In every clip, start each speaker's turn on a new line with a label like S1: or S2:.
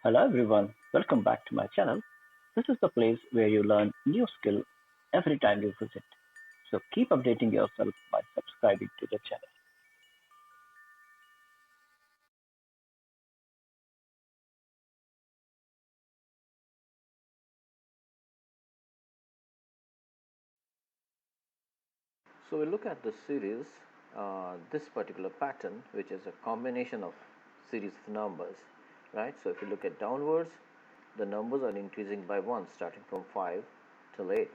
S1: Hello everyone, welcome back to my channel. This is the place where you learn new skill every time you visit. So keep updating yourself by subscribing to the channel.
S2: So we look at the series, this particular pattern, which is a combination of series of numbers, right? So if you look at downwards, the numbers are increasing by 1, starting from 5 till 8.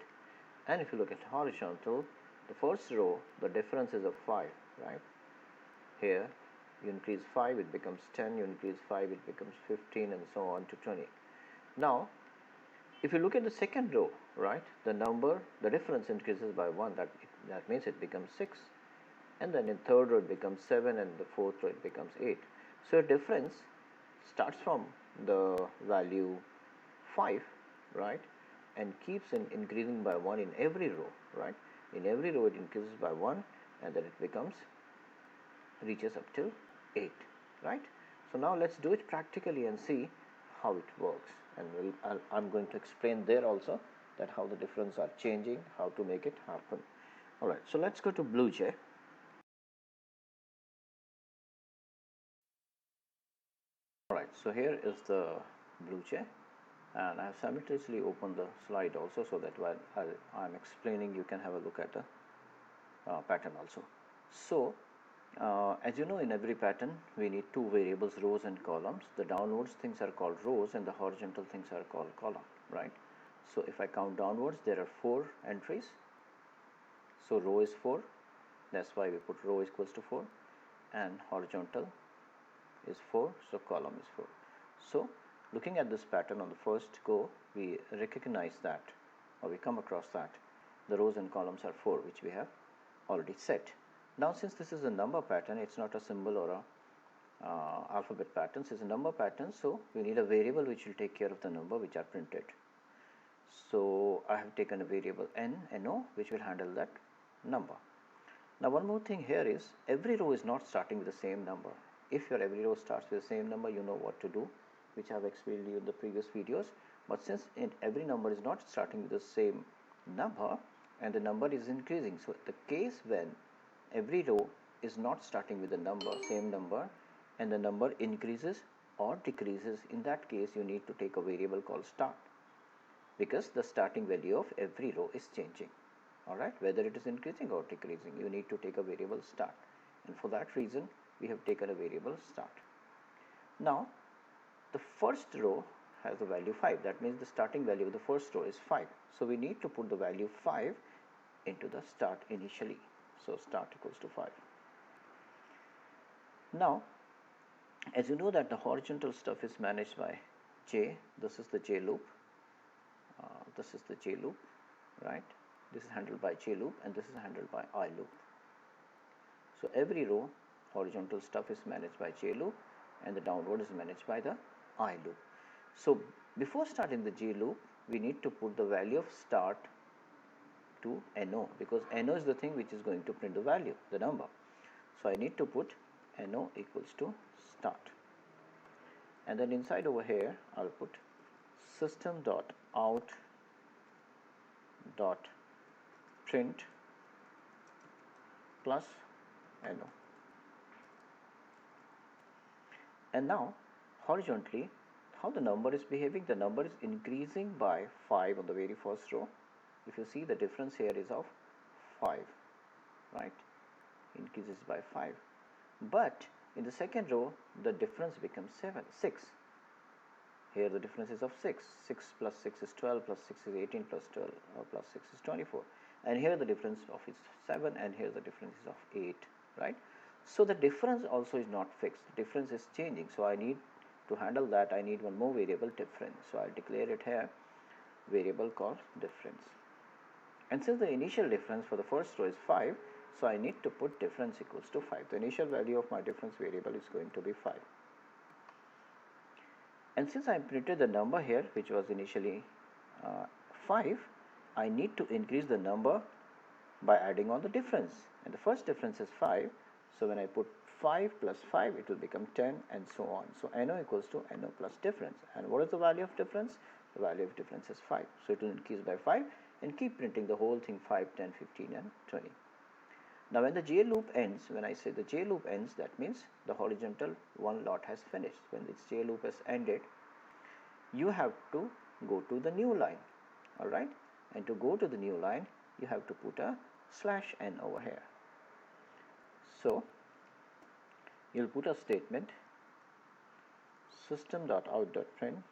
S2: And if you look at horizontal, the first row, the difference is of 5, right? Here, you increase 5, it becomes 10, you increase 5, it becomes 15, and so on to 20. Now, if you look at the second row, right, the difference increases by 1, that means it becomes 6. And then in third row it becomes 7, and the fourth row it becomes 8. So a difference starts from the value 5, right, and keeps increasing by 1 in every row, right. In every row it increases by 1, and then it reaches up till 8, right. So now let's do it practically and see how it works, and I'm going to explain there also that how the difference are changing, how to make it happen. All right, so let's go to Blue Jay. Alright, so here is the Blue Jay, and I have simultaneously opened the slide also, so that while I'm explaining you can have a look at the pattern also. So as you know, in every pattern we need two variables, rows and columns. The downwards things are called rows and the horizontal things are called column, right? So if I count downwards, there are 4 entries. So row is 4, that's why we put row equals to 4, and horizontal is 4, so column is 4. So looking at this pattern on the first go, we recognize that, or we come across that the rows and columns are 4, which we have already set. Now since this is a number pattern, it's not a symbol or a alphabet pattern, it's a number pattern, so we need a variable which will take care of the number which are printed. So I have taken a variable no, which will handle that number. Now one more thing here is, every row is not starting with the same number. If your every row starts with the same number, you know what to do, which I have explained to you in the previous videos. But since every number is not starting with the same number and the number is increasing, so the case when every row is not starting with the same number, and the number increases or decreases, in that case you need to take a variable called start, because the starting value of every row is changing. Alright, whether it is increasing or decreasing, you need to take a variable start, and for that reason we have taken a variable start. Now the first row has the value 5, that means the starting value of the first row is 5, so we need to put the value 5 into the start initially. So start equals to 5. Now as you know that the horizontal stuff is managed by J, this is the J loop, this is the J loop, right. This is handled by J loop, and this is handled by I loop. So every row horizontal stuff is managed by J loop, and the downward is managed by the I loop. So before starting the J loop, we need to put the value of start to NO, because NO is the thing which is going to print the value, the number. So I need to put NO equals to start, and then inside over here I'll put system.out.print plus NO. And now horizontally, how the number is behaving, the number is increasing by 5 on the very first row. If you see, the difference here is of 5, right, increases by 5. But in the second row the difference becomes 6. Here the difference is of 6. 6 plus 6 is 12, plus 6 is 18, plus 12 plus 6 is 24, and here the difference of is 7, and here the difference is of 8, right. So the difference also is not fixed, the difference is changing, so I need to handle that, I need one more variable, difference. So I'll declare it here, variable called difference. And since the initial difference for the first row is 5, so I need to put difference equals to 5. The initial value of my difference variable is going to be 5. And since I printed the number here, which was initially 5, I need to increase the number by adding on the difference, and the first difference is 5, so when I put 5 plus 5, it will become 10, and so on. So NO equals to NO plus difference. And what is the value of difference? The value of difference is 5. So it will increase by 5 and keep printing the whole thing 5, 10, 15, and 20. Now when the J loop ends, when I say the J loop ends, that means the horizontal one lot has finished. When its J loop has ended, you have to go to the new line. Alright? And to go to the new line, you have to put a /n over here. So you'll put a statement system.out.print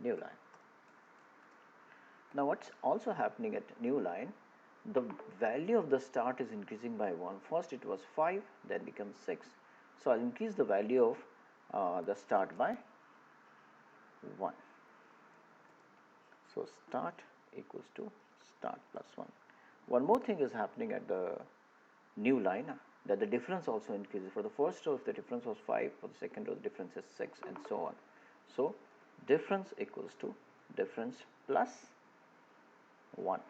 S2: new line. Now what's also happening at new line, the value of the start is increasing by 1. First it was 5, then becomes 6. So I'll increase the value of the start by 1. So start equals to start plus 1. One more thing is happening at the new line, that the difference also increases. For the first row, if the difference was 5, for the second row the difference is 6, and so on. So difference equals to difference plus 1.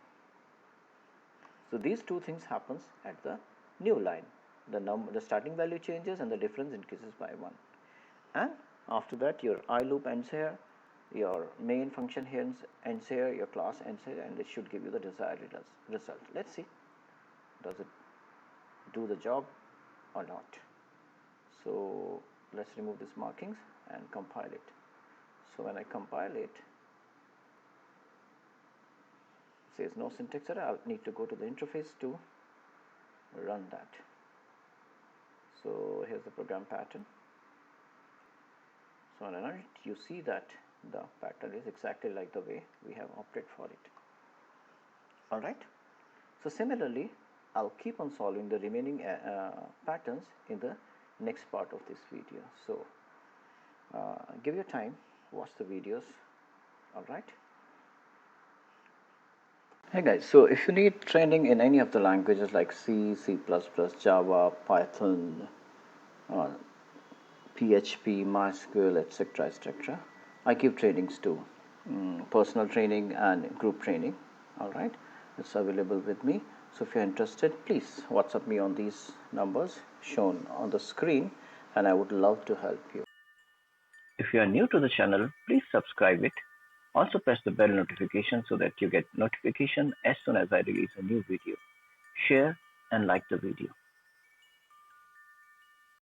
S2: So these two things happens at the new line. The starting value changes and the difference increases by 1. And after that your I loop ends here, your main function here ends here, your class ends here, and it should give you the desired result. Let's see, does it do the job or not? So let's remove these markings and compile it. So when I compile it, it says no syntax error. I'll need to go to the interface to run that. So here's the program pattern. So on it, you see that the pattern is exactly like the way we have opted for it. Alright. So similarly, I'll keep on solving the remaining patterns in the next part of this video. So give your time, watch the videos. Alright. Hey guys, so if you need training in any of the languages like C, C++, Java, Python, PHP, MySQL, etc., etc., I give trainings too, personal training and group training. Alright, it's available with me. So if you're interested, please WhatsApp me on these numbers shown on the screen, and I would love to help you.
S1: If you are new to the channel, please subscribe it. Also press the bell notification so that you get notification as soon as I release a new video. Share and like the video.